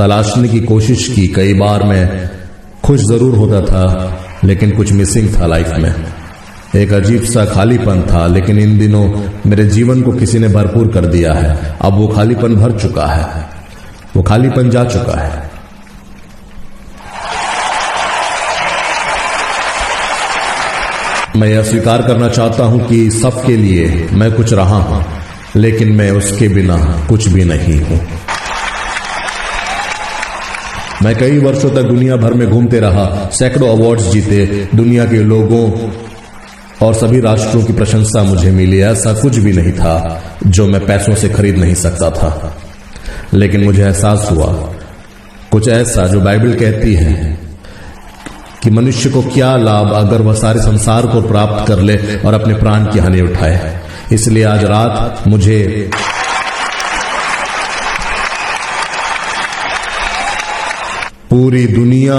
तलाशने की कोशिश की। कई बार मैं खुश जरूर होता था, लेकिन कुछ मिसिंग था लाइफ में। एक अजीब सा खालीपन था, लेकिन इन दिनों मेरे जीवन को किसी ने भरपूर कर दिया है। अब वो खालीपन भर चुका है, वो खालीपन जा चुका है। मैं यह स्वीकार करना चाहता हूं कि सबके लिए मैं कुछ रहा हूं, लेकिन मैं उसके बिना कुछ भी नहीं हूं। मैं कई वर्षों तक दुनिया भर में घूमते रहा, सैकड़ों अवार्ड्स जीते, दुनिया के लोगों और सभी राष्ट्रों की प्रशंसा मुझे मिली। ऐसा कुछ भी नहीं था जो मैं पैसों से खरीद नहीं सकता था, लेकिन मुझे एहसास हुआ कुछ ऐसा जो बाइबल कहती है कि मनुष्य को क्या लाभ अगर वह सारे संसार को प्राप्त कर ले और अपने प्राण की हानि उठाए। इसलिए आज रात मुझे पूरी दुनिया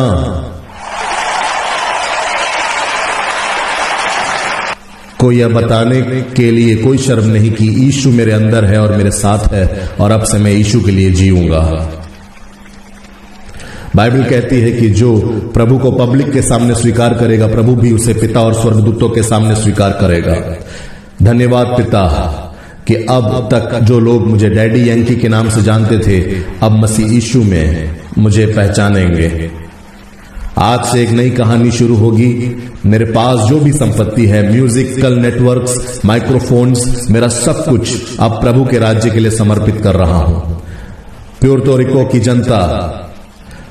को यह बताने के लिए कोई शर्म नहीं कि यीशु मेरे अंदर है और मेरे साथ है, और अब से मैं यीशु के लिए जीऊंगा। बाइबल कहती है कि जो प्रभु को पब्लिक के सामने स्वीकार करेगा, प्रभु भी उसे पिता और स्वर्गदूतों के सामने स्वीकार करेगा। धन्यवाद पिता कि अब तक जो लोग मुझे डैडी यंकी के नाम से जानते थे, अब मसीह यीशु में मुझे पहचानेंगे। आज से एक नई कहानी शुरू होगी। मेरे पास जो भी संपत्ति है, म्यूजिकल नेटवर्क्स, माइक्रोफोन्स, मेरा सब कुछ अब प्रभु के राज्य के लिए समर्पित कर रहा हूं। प्यूर्तो रिको की जनता,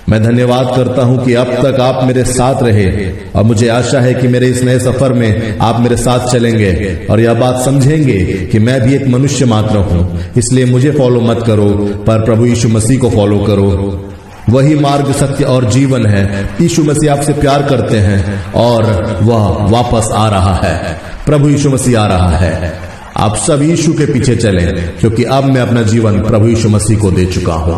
मैं धन्यवाद करता हूं कि अब तक आप मेरे साथ रहे, और मुझे आशा है कि मेरे इस नए सफर में आप मेरे साथ चलेंगे और यह बात समझेंगे कि मैं भी एक मनुष्य मात्र हूं। इसलिए मुझे फॉलो मत करो, पर प्रभु यीशु मसीह को फॉलो करो। वही मार्ग, सत्य और जीवन है। यीशु मसीह आपसे प्यार करते हैं और वह वापस आ रहा है। प्रभु यीशु मसीह आ रहा है। आप सब यीशु के पीछे चलें, क्योंकि अब मैं अपना जीवन प्रभु यीशु मसीह को दे चुका हूं।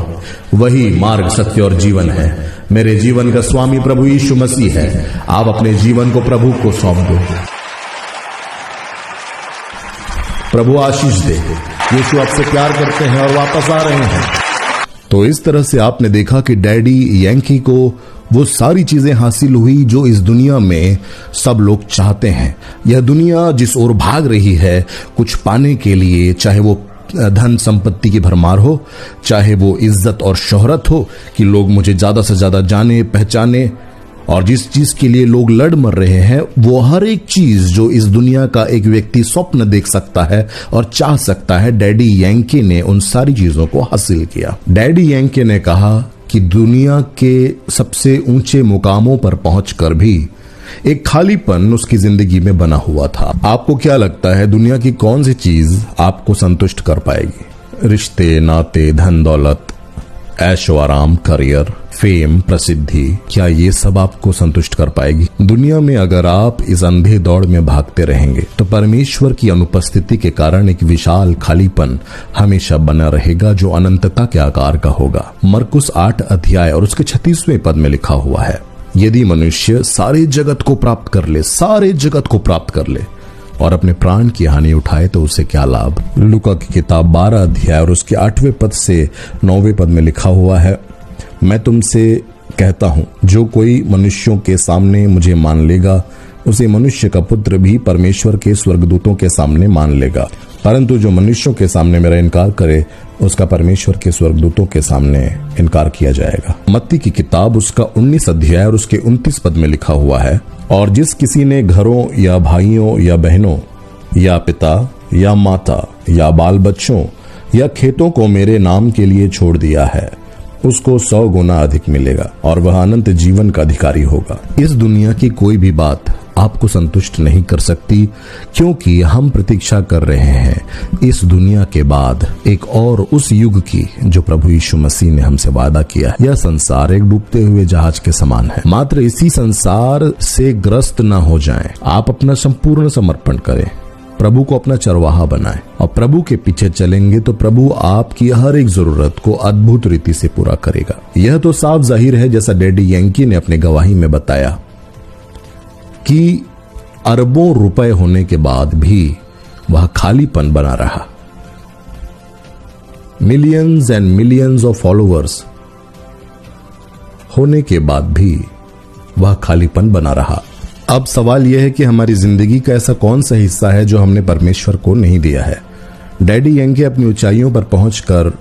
वही मार्ग, सत्य और जीवन है। मेरे जीवन का स्वामी प्रभु यीशु मसीह है। आप अपने जीवन को प्रभु को सौंप दो। प्रभु आशीष दे। यीशु आपसे प्यार करते हैं और वापस आ रहे हैं। तो इस तरह से आपने देखा कि डैडी यंकी को वो सारी चीजें हासिल हुई जो इस दुनिया में सब लोग चाहते हैं। यह दुनिया जिस ओर भाग रही है कुछ पाने के लिए, चाहे वो धन संपत्ति की भरमार हो, चाहे वो इज्जत और शोहरत हो कि लोग मुझे ज्यादा से ज्यादा जाने पहचाने, और जिस चीज के लिए लोग लड़ मर रहे हैं, वो हर एक चीज जो इस दुनिया का एक व्यक्ति स्वप्न देख सकता है और चाह सकता है, डैडी यंकी ने उन सारी चीजों को हासिल किया। डैडी यंकी ने कहा कि दुनिया के सबसे ऊंचे मुकामों पर पहुंचकर भी एक खालीपन उसकी जिंदगी में बना हुआ था। आपको क्या लगता है दुनिया की कौन सी चीज आपको संतुष्ट कर पाएगी? रिश्ते, नाते, धन दौलत, ऐशो आराम, करियर, फेम, प्रसिद्धि, क्या ये सब आपको संतुष्ट कर पाएगी? दुनिया में अगर आप इस अंधे दौड़ में भागते रहेंगे तो परमेश्वर की अनुपस्थिति के कारण एक विशाल खालीपन हमेशा बना रहेगा जो अनंतता के आकार का होगा। मरकुस 8 अध्याय और उसके 36वें पद में लिखा हुआ है, यदि मनुष्य सारे जगत को प्राप्त कर ले, सारे जगत को प्राप्त कर ले और अपने प्राण की हानि उठाए तो उसे क्या लाभ? लूका की किताब 12 अध्याय और उसके 8वें पद से 9वें पद में लिखा हुआ है, मैं तुमसे कहता हूं, जो कोई मनुष्यों के सामने मुझे मान लेगा, उसे मनुष्य का पुत्र भी परमेश्वर के स्वर्गदूतों के सामने मान लेगा। परंतु जो मनुष्यों के सामने मेरा इनकार करे, उसका परमेश्वर के स्वर्गदूतों के सामने इनकार किया जाएगा। मत्ती की किताब उसका 19 अध्याय और उसके 29 पद में लिखा हुआ है, और जिस किसी ने घरों या भाइयों या बहनों या पिता या माता या बाल बच्चों या खेतों को मेरे नाम के लिए छोड़ दिया है, उसको 100 गुना अधिक मिलेगा और वह अनंत जीवन का अधिकारी होगा। इस दुनिया की कोई भी बात आपको संतुष्ट नहीं कर सकती, क्योंकि हम प्रतीक्षा कर रहे हैं इस दुनिया के बाद एक और उस युग की जो प्रभु यीशु मसीह ने हमसे वादा किया है। यह संसार एक डूबते हुए जहाज के समान है। मात्र इसी संसार से ग्रस्त न हो जाएं। आप अपना संपूर्ण समर्पण करें, प्रभु को अपना चरवाहा बनाएं और प्रभु के पीछे चलेंगे तो प्रभु आपकी हर एक जरूरत को अद्भुत रीति से पूरा करेगा। यह तो साफ जाहिर है, जैसा डैडी यंकी ने अपनी गवाही में बताया कि अरबों रुपए होने के बाद भी वह खालीपन बना रहा। Millions and millions of followers, होने के बाद भी वह खालीपन बना रहा। अब सवाल यह है कि हमारी जिंदगी का ऐसा कौन सा हिस्सा है जो हमने परमेश्वर को नहीं दिया है। डैडी यंकी अपनी ऊंचाइयों पर पहुंचकर